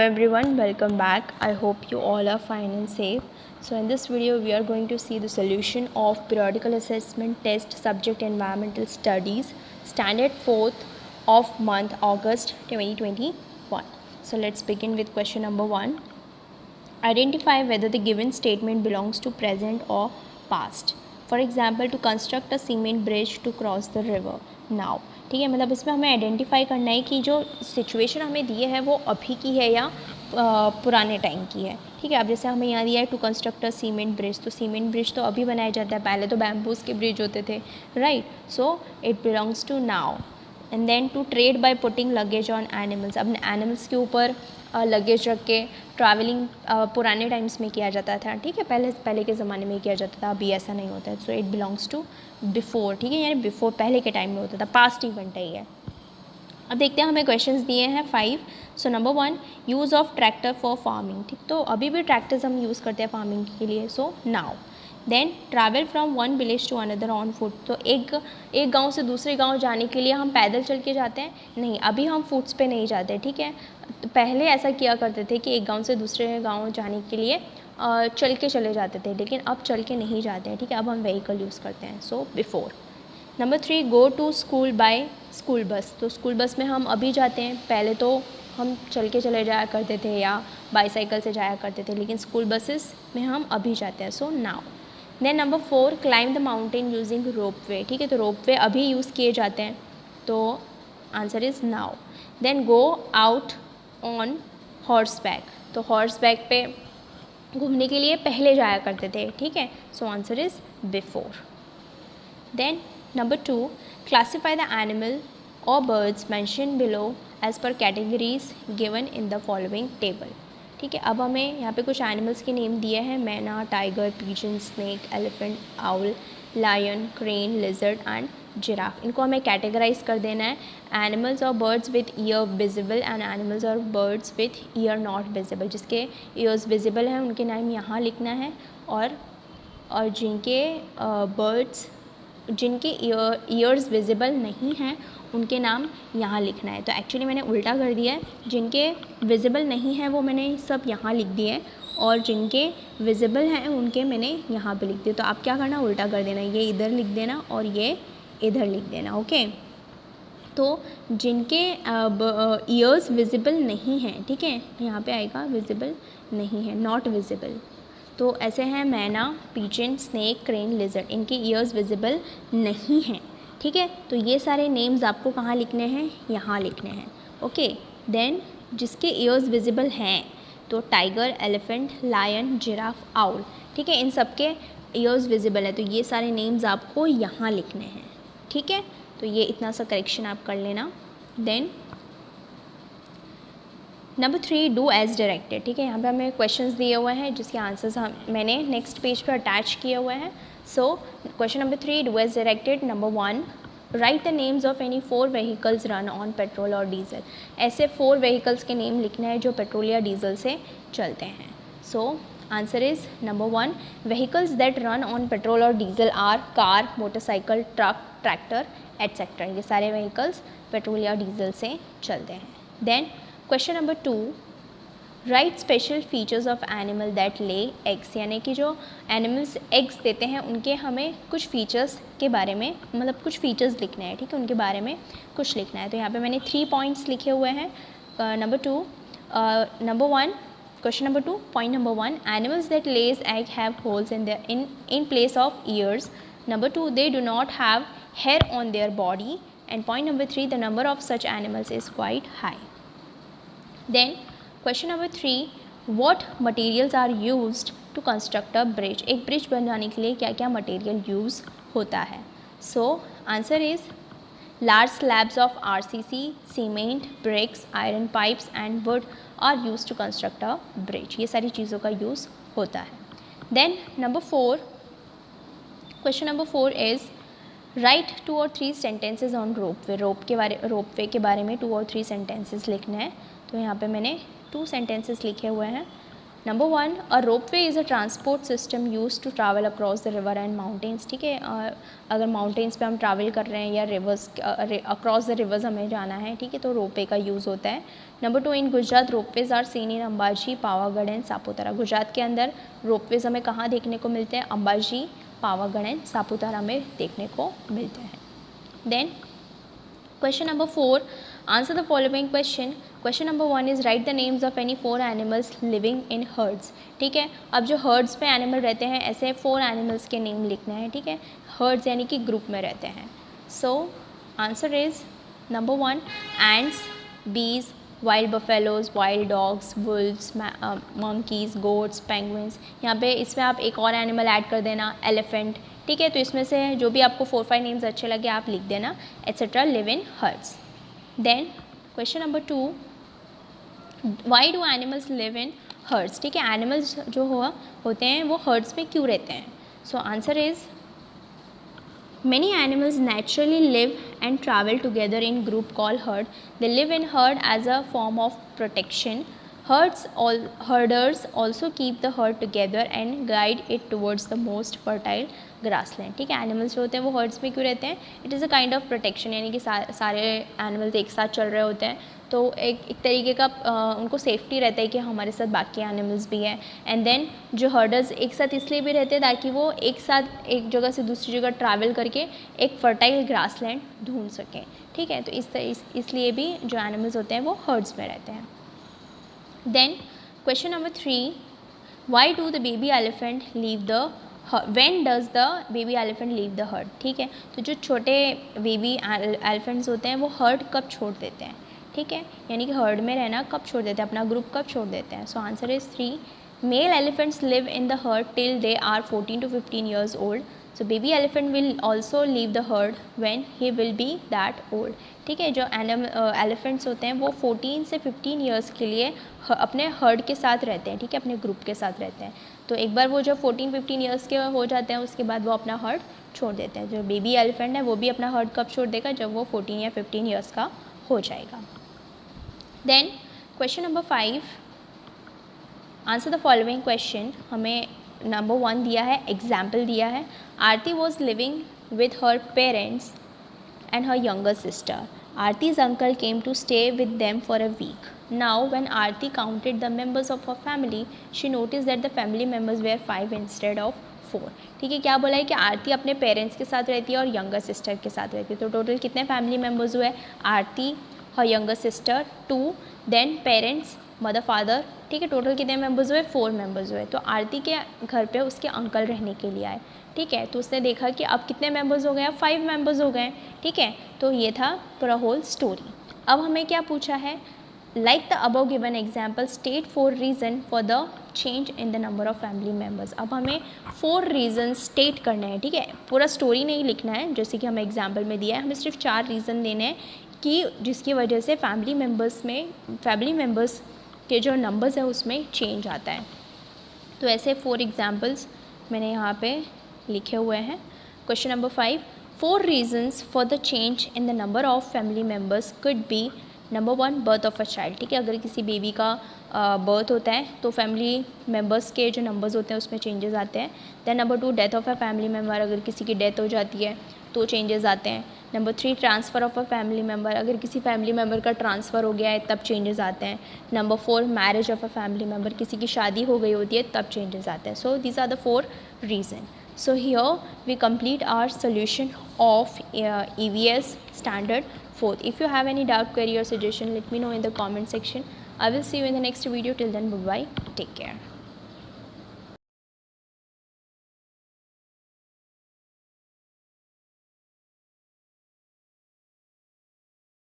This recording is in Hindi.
everyone, welcome back. I hope you all are fine and safe. So in this video we are going to see the solution of periodical assessment test subject environmental studies standard 4th of month August 2021. So let's begin with question number 1. Identify whether the given statement belongs to present or past. For example, to construct a cement bridge to cross the river now. ठीक है, मतलब इसमें हमें आइडेंटिफाई करना है कि जो सिचुएशन हमें दी है वो अभी की है या पुराने टाइम की है. ठीक है, अब जैसे हमें यहाँ दिया है to construct a cement bridge, तो सीमेंट ब्रिज तो अभी बनाया जाता है, पहले तो बैम्बूज के ब्रिज होते थे, right. So it belongs to now. And then to trade by putting luggage on animals. अब एनिमल्स के ऊपर लगेज रख के ट्रैवलिंग पुराने टाइम्स में किया जाता था. ठीक है, पहले के ज़माने में किया जाता था, अभी ऐसा नहीं होता है. So it belongs to before. ठीक है, यानी बिफोर पहले के टाइम में होता था, पास्ट इवेंट है ये. अब देखते हैं, हमें क्वेश्चंस दिए हैं 5. So number 1, use of tractor for farming. ठीक, तो अभी भी ट्रैक्टर्स हम यूज़ करते हैं फार्मिंग के लिए. So now. Then travel from one village to another on foot. तो एक गांव से दूसरे गांव जाने के लिए हम पैदल चल के जाते हैं? नहीं, अभी हम फुट्स पे नहीं जाते. ठीक है, तो पहले ऐसा किया करते थे कि एक गांव से दूसरे गांव जाने के लिए चल के चले जाते थे, लेकिन अब चल के नहीं जाते हैं. ठीक है, अब हम व्हीकल यूज़ करते हैं. So before. Number 3, go to school by school bus. तो स्कूल बस में हम अभी जाते हैं, पहले तो हम चल के चले जाया करते थे या बाईसाइकिल से जाया करते थे, लेकिन स्कूल बसेस में हम अभी जाते हैं. So now. Then number 4, climb the mountain using rope way. ठीक है, तो रोप वे अभी यूज़ किए जाते हैं, तो answer is now. Then go out on horse back. तो हॉर्स बैक पे घूमने के लिए पहले जाया करते थे. ठीक है, so answer is before. Then number 2, classify the animal और birds mentioned below as per categories given in the following table. ठीक है, अब हमें यहाँ पे कुछ एनिमल्स के नेम दिए हैं: myna, tiger, pigeon, snake, elephant, owl, lion, crane, lizard and giraffe. इनको हमें कैटेगराइज कर देना है. एनिमल्स और birds with ear visible and animals और birds with ear not visible. जिसके ईयर्स विजिबल हैं उनके नाम यहाँ लिखना है, और जिनके बर्ड्स जिनके ईयर्स विजिबल नहीं हैं उनके नाम यहाँ लिखना है. तो एक्चुअली मैंने उल्टा कर दिया है, जिनके विजिबल नहीं है वो मैंने सब यहाँ लिख दिए हैं, और जिनके विजिबल हैं उनके मैंने यहाँ पे लिख दिए. तो आप क्या करना, उल्टा कर देना, ये इधर लिख देना और ये इधर लिख देना. ओके, तो जिनके ईयर्स विजिबल नहीं हैं, ठीक है, यहाँ पे आएगा विजिबल नहीं है, नॉट विजिबल. तो ऐसे हैं मैना, पिजन, स्नेक, क्रेन, लिजर्ड. इनके ईयर्स विजिबल नहीं हैं. ठीक है, तो ये सारे नेम्स आपको कहाँ लिखने हैं, यहाँ लिखने हैं. ओके, देन जिसके ईयर्स विजिबल हैं, तो tiger, elephant, lion, giraffe, owl. ठीक है, इन सब के ईयर्स विजिबल है, तो ये सारे नेम्स आपको यहाँ लिखने हैं. ठीक है, तो ये इतना सा करेक्शन आप कर लेना. Then number 3, do as directed. ठीक है, यहाँ पे हमें क्वेश्चंस दिए हुए हैं जिसके आंसर्स मैंने नेक्स्ट पेज पर अटैच किए हुए हैं. So question number 3, do as directed. Number 1, write the names of any 4 vehicles run on petrol और डीजल. ऐसे 4 व्हीकल्स के नेम लिखना है जो पेट्रोल या डीजल से चलते हैं. So answer is number 1, vehicles that run on petrol और diesel are car, motorcycle, truck, tractor etcetera. ये सारे व्हीकल्स पेट्रोल या डीजल से चलते हैं. Then question number 2, write special features of animal that lay eggs. यानी कि जो एनिमल्स एग्स देते हैं उनके हमें कुछ फीचर्स के बारे में, मतलब कुछ फीचर्स लिखने हैं. ठीक है, उनके बारे में कुछ लिखना है. तो यहाँ पे मैंने 3 पॉइंट्स लिखे हुए हैं. Number 1, question number 2, point number 1, animals that lays egg have holes in place of ears. Number 2, they do not have hair on their body. And point number 3, the number of such animals is quite high. Then question number 3, what materials are used to construct a bridge. एक ब्रिज बनाने के लिए क्या क्या मटेरियल यूज़ होता है. So answer is large slabs of RCC, cement, bricks, iron pipes and wood are use to construct a bridge. ये सारी चीज़ों का यूज़ होता है. Then number 4, question number 4 is write 2 और 3 सेंटेंसेज ऑन रोप वे. रोप वे के बारे में 2 और 3 सेंटेंसेज लिखने हैं. तो यहाँ पे मैंने 2 सेंटेंसेस लिखे हुए हैं. Number 1, a ropeway is a transport system use to travel across the river and mountains, ठीक है। अगर माउंटेन्स पे हम ट्रैवल कर रहे हैं या रिवर्स अक्रॉस द रिवर्स हमें जाना है, ठीक है, तो रोपवे का यूज़ होता है। Number 2, in Gujarat ropeways are seen in Ambaji, Pavagadh and Saputara. Gujarat के अंदर रोपवेज हमें कहाँ देखने को मिलते हैं? अंबाजी, पावागढ़ एंड सापुतारा में देखने को मिलते हैं। Then question number 4, answer the following question. Question number 1 is write the names of any 4 animals living in herds, ठीक है। अब जो हर्ड्स पे एनिमल रहते हैं, ऐसे 4 एनिमल्स के नेम लिखने हैं, ठीक है। हर्ड्स यानी कि ग्रुप में रहते हैं। So answer is number 1, ants, bees, wild buffaloes, wild dogs, wolves, monkeys, goats, penguins. यहाँ पे इसमें आप एक और एनिमल ऐड कर देना, एलिफेंट, ठीक है। तो इसमें से जो भी आपको 4-5 नेम्स अच्छे लगे आप लिख देना, etcetera live in herds. Then question number 2, why do animals live in herds, ठीक है। एनिमल्स जो होते हैं वो हर्ड्स में क्यों रहते हैं? So answer is many animals naturally live and travel together in group called herd. They live in herd as a form of protection. Herders also keep the herd together and guide it towards the most fertile grassland, ठीक है। एनिमल्स जो होते हैं वो हर्ड्स में क्यों रहते हैं? It is a kind of protection, यानी कि सारे एनिमल्स एक साथ चल रहे होते हैं, तो एक तरीके का उनको सेफ्टी रहता है कि हमारे साथ बाकी एनिमल्स भी हैं। एंड देन जो हर्डर्स एक साथ इसलिए भी रहते हैं ताकि वो एक साथ एक जगह से दूसरी जगह ट्रैवल करके एक फर्टाइल ग्रासलैंड ढूंढ सकें, ठीक है। तो इसलिए भी जो एनिमल्स होते हैं वो हर्ड्स में रहते हैं। Then question number 3, why do the baby elephant leave the when does the baby elephant leave the herd, ठीक है। तो जो छोटे बेबी एलिफेंट्स होते हैं वो हर्ड कब छोड़ देते हैं, ठीक है, यानी कि हर्ड में रहना कब छोड़ देते हैं, अपना ग्रुप कब छोड़ देते हैं? So answer is 3, male elephants live in the herd till they are 14 to 15 years old. So baby elephant will also leave the herd when he will be that old, ठीक है। जो एलिफेंट्स होते हैं वो 14 से 15 ईयर्स के लिए अपने हर्ड के साथ रहते हैं, ठीक है, अपने ग्रुप के साथ रहते हैं। तो एक बार वो जब 14-15 ईयर्स के हो जाते हैं उसके बाद वो अपना हर्ड छोड़ देते हैं। जो बेबी एलिफेंट है वो भी अपना हर्ड कब छोड़ देगा? जब वो 14 या 15 ईयर्स का हो जाएगा। Then question number 5, answer the following question. हमें नंबर 1 दिया है, एग्जाम्पल दिया है। Aarti was living with her parents and her younger sister. Aarti's uncle came to stay with them for a week. Now, when Aarti counted the members of her family, she noticed that the family members were 5 instead of 4. ठीक है, क्या बोला है कि आरती अपने पेरेंट्स के साथ रहती है और यंगर सिस्टर के साथ रहती है। तो टोटल कितने फैमिली मेम्बर्स हुए? Aarti, her younger sister 2, then parents, mother, father, ठीक है। टोटल कितने मेम्बर्स हुए? 4 मेम्बर्स हुए। तो आरती के घर पे उसके अंकल रहने के लिए आए, ठीक है। तो उसने देखा कि अब कितने मेंबर्स हो गए? 5 मेंबर्स हो गए, ठीक है। तो ये था पूरा होल स्टोरी। अब हमें क्या पूछा है? Like the above given example state 4 reason for the change in the number of family members. अब हमें 4 रीज़न स्टेट करने हैं, ठीक है। पूरा स्टोरी नहीं लिखना है जैसे कि हमें एग्जाम्पल में दिया है, हमें सिर्फ 4 रीज़न देने हैं कि जिसकी वजह से फैमिली मेम्बर्स के जो नंबर्स हैं उसमें चेंज आता है। तो ऐसे 4 एग्जाम्पल्स मैंने यहाँ पे लिखे हुए हैं। Question number 5, 4 reasons for the change in the number of family members could be. Number 1, birth of a child, ठीक है। अगर किसी बेबी का बर्थ होता है तो फैमिली मेम्बर्स के जो नंबर्स होते हैं उसमें चेंजेस आते हैं। Then number 2, death of a family member, अगर किसी की डेथ हो जाती है तो चेंजेस आते हैं। Number 3, transfer of a family member, अगर किसी फैमिली मेम्बर का ट्रांसफ़र हो गया है तब चेंजेस आते हैं। Number 4, marriage of a family member, किसी की शादी हो गई होती है तब चेंजेस आते हैं। So these are the 4 reason. So here we complete our solution of EVS standard 4th. If you have any doubt, query or suggestion, let me know in the comment section. I will see you in the next video. Till then, bye bye. Take care.